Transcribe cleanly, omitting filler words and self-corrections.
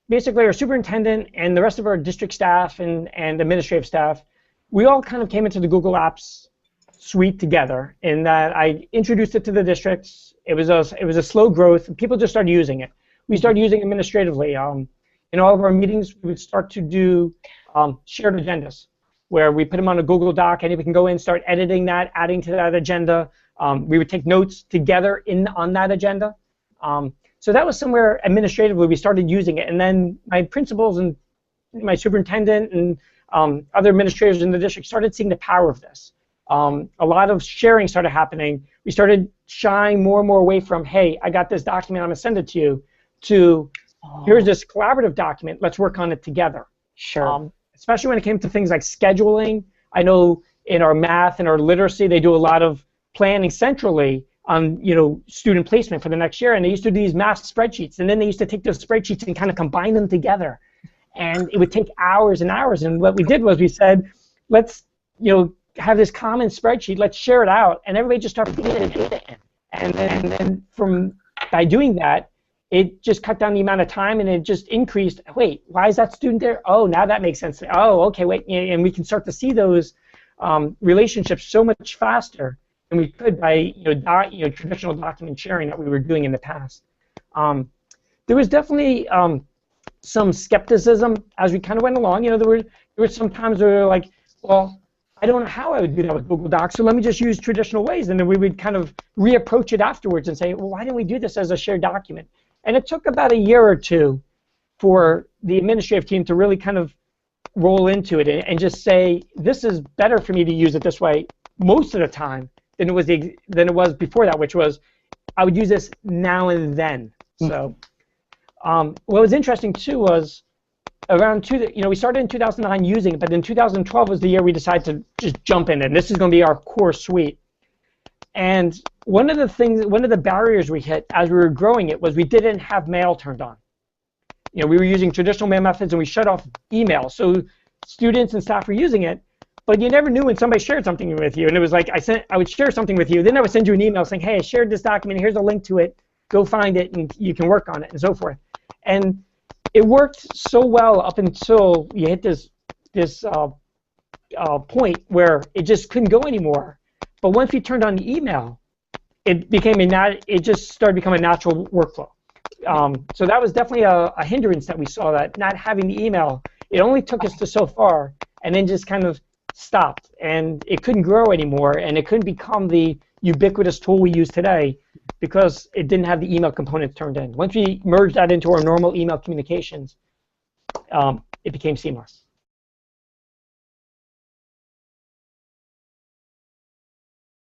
basically our superintendent and the rest of our district staff and administrative staff, we all kind of came into the Google Apps suite together in that I introduced it to the districts. It was a slow growth. People just started using it. We started using it administratively. In all of our meetings, we would start to do shared agendas, where we put them on a Google Doc, and we can go in and start editing that, adding to that agenda. We would take notes together on that agenda. So that was somewhere administratively we started using it, and then my principals and my superintendent and other administrators in the district started seeing the power of this. A lot of sharing started happening. We started shying more and more away from, hey, I got this document, I'm going to send it to you, to here's this collaborative document, let's work on it together. Sure. Especially when it came to things like scheduling. I know in our math and our literacy, they do a lot of planning centrally on student placement for the next year, and they used to do these math spreadsheets, and then they used to take those spreadsheets and kind of combine them together, and it would take hours and hours. And what we did was we said, let's have this common spreadsheet, let's share it out, and everybody just started putting the data in. And then by doing that, it just cut down the amount of time, and it just increased. Wait, why is that student there? Oh, now that makes sense. Oh, okay, wait, and we can start to see those relationships so much faster than we could by traditional document sharing that we were doing in the past. There was definitely some skepticism as we kind of went along. There were some times where we were like, well, I don't know how I would do that with Google Docs, so let me just use traditional ways. And then we would kind of reapproach it afterwards and say, well, why didn't we do this as a shared document? And it took about a year or two for the administrative team to really kind of roll into it and just say, this is better for me to use it this way most of the time than it was before that, which was I would use this now and then. So what was interesting too was around we started in 2009 using it, but in 2012 was the year we decided to just jump in, and this is going to be our core suite. And one of the barriers we hit as we were growing it was we didn't have mail turned on. We were using traditional mail methods, and we shut off email. So students and staff were using it, but you never knew when somebody shared something with you. And it was like I would share something with you, then I would send you an email saying, hey, I shared this document, here's a link to it, go find it, and you can work on it, and so forth. And it worked so well up until you hit this point where it just couldn't go anymore. But once we turned on the email, it just started becoming a natural workflow. So that was definitely a hindrance that we saw, that not having the email, it only took us to so far, and then just kind of stopped, and it couldn't grow anymore, and it couldn't become the ubiquitous tool we use today because it didn't have the email component turned in. Once we merged that into our normal email communications, it became seamless.